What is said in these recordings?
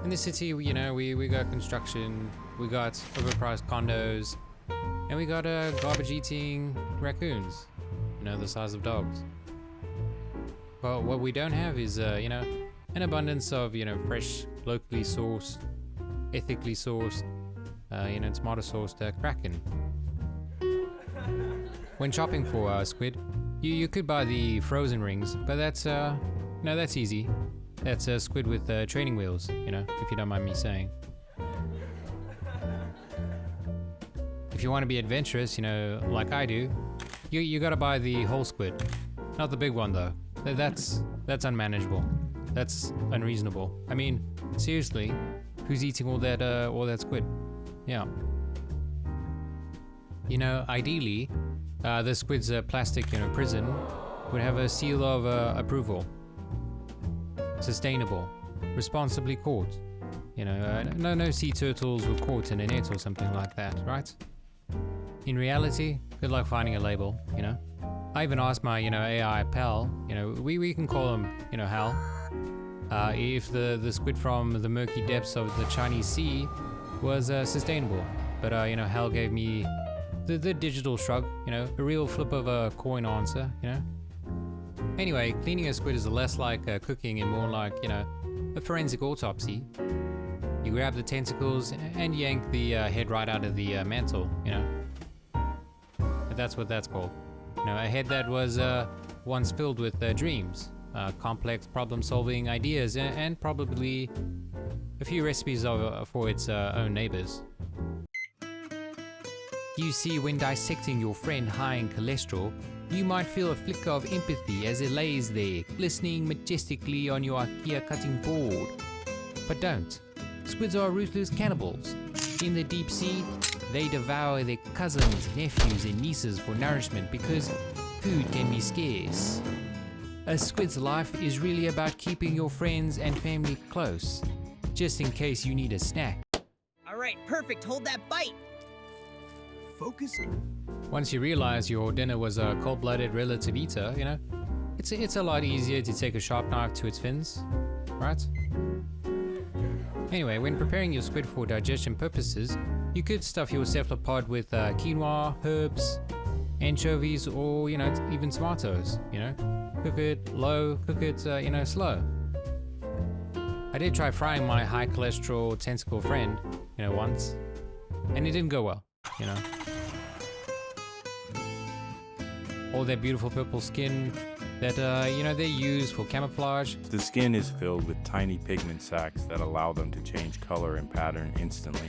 In the city, you know, we got construction, we got overpriced condos, and we got garbage-eating raccoons, you know, the size of dogs. But what we don't have is, you know, an abundance of, you know, fresh, locally sourced, ethically sourced, you know, tomato sourced kraken. When shopping for squid, you could buy the frozen rings, but that's no, that's easy. That's squid with training wheels, you know, if you don't mind me saying. If you want to be adventurous, you know, like I do, you gotta buy the whole squid, not the big one though. That's unmanageable. That's unreasonable. I mean, seriously, who's eating all that squid? Yeah. You know, ideally, the squid's plastic, you know, prison would have a seal of approval. Sustainable, responsibly caught. You know, no sea turtles were caught in a net or something like that, right? In reality, good luck finding a label, you know. I even asked my, you know, AI pal, you know, we can call him, you know, Hal, if the squid from the murky depths of the Chinese Sea was sustainable. But, you know, Hal gave me the digital shrug, you know, a real flip of a coin answer, you know. Anyway, cleaning a squid is less like cooking and more like, you know, a forensic autopsy. You grab the tentacles and yank the head right out of the mantle, you know. But that's what that's called. You know, a head that was once filled with dreams, complex problem-solving ideas, and probably a few recipes for its own neighbors. You see, when dissecting your friend high in cholesterol, you might feel a flicker of empathy as it lays there, glistening majestically on your IKEA cutting board. But don't. Squids are ruthless cannibals. In the deep sea, they devour their cousins, nephews, and nieces for nourishment because food can be scarce. A squid's life is really about keeping your friends and family close, just in case you need a snack. Alright, perfect, hold that bite! Focus. Once you realize your dinner was a cold-blooded relative eater, you know, it's a lot easier to take a sharp knife to its fins, right? Anyway, when preparing your squid for digestion purposes, you could stuff your cephalopod with quinoa, herbs, anchovies, or, you know, even tomatoes, you know. Cook it low, cook it, you know, slow. I did try frying my high cholesterol tentacle friend, you know, once, and it didn't go well, you know. All their beautiful purple skin that, you know, they use for camouflage. The skin is filled with tiny pigment sacs that allow them to change color and pattern instantly.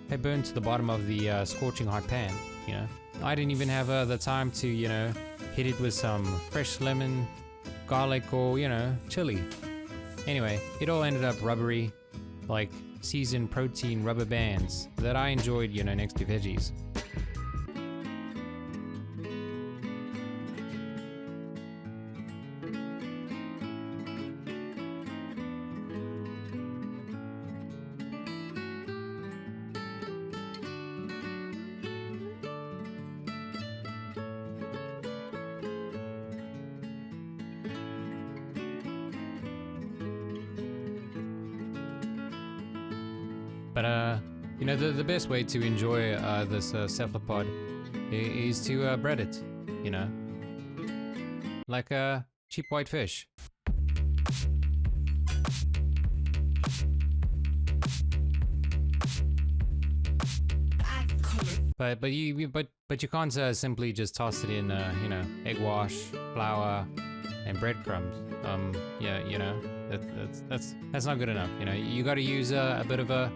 They burn to the bottom of the scorching hot pan, you know. I didn't even have the time to, you know, hit it with some fresh lemon, garlic, or, you know, chili. Anyway, it all ended up rubbery, like seasoned protein rubber bands that I enjoyed, you know, next to veggies. But, you know, the best way to enjoy this cephalopod is to bread it, you know, like a cheap white fish. But you can't simply just toss it in, you know, egg wash, flour, and breadcrumbs. Yeah, you know, that's not good enough. You know, you got to use a bit of a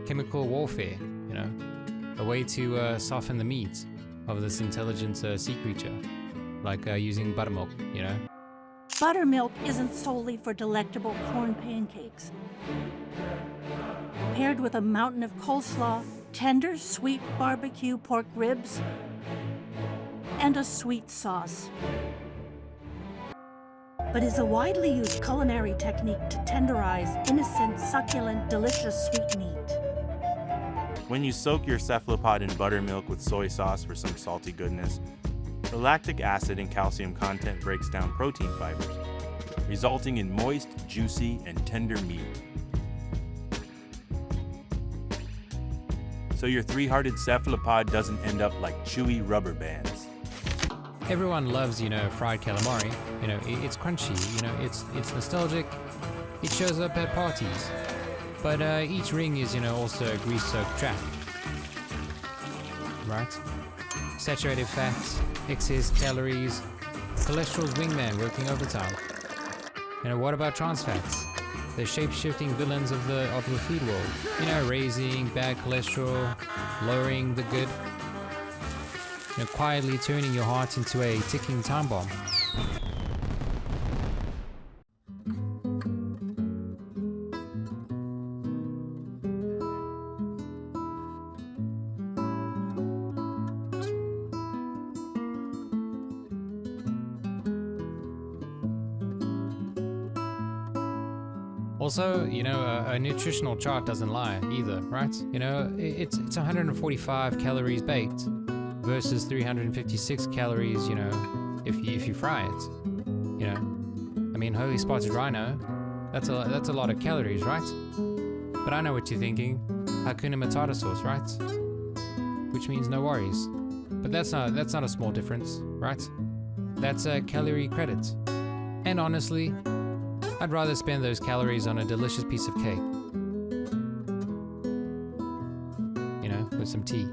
chemical warfare. You know, a way to soften the meat of this intelligent sea creature, like using buttermilk. You know. Buttermilk isn't solely for delectable corn pancakes. Paired with a mountain of coleslaw, tender, sweet barbecue pork ribs, and a sweet sauce. But is a widely used culinary technique to tenderize innocent, succulent, delicious sweet meat. When you soak your cephalopod in buttermilk with soy sauce for some salty goodness, the lactic acid and calcium content breaks down protein fibers, resulting in moist, juicy, and tender meat. so your three-hearted cephalopod doesn't end up like chewy rubber bands. Everyone loves, fried calamari. It's crunchy, it's nostalgic. It shows up at parties. But each ring is, also a grease-soaked trap. Right? Saturated fats, excess calories, cholesterol's wingman working overtime. What about trans fats? The shape-shifting villains of the food world. Raising bad cholesterol, lowering the good. Quietly turning your heart into a ticking time bomb. Also, a nutritional chart doesn't lie either, right? It's 145 calories baked versus 356 calories, if you fry it. Holy spotted rhino, that's a lot of calories, right? But I know what you're thinking. Hakuna Matata sauce, right? Which means no worries. But that's not a small difference, right? That's a calorie credit. And honestly, I'd rather spend those calories on a delicious piece of cake. With some tea.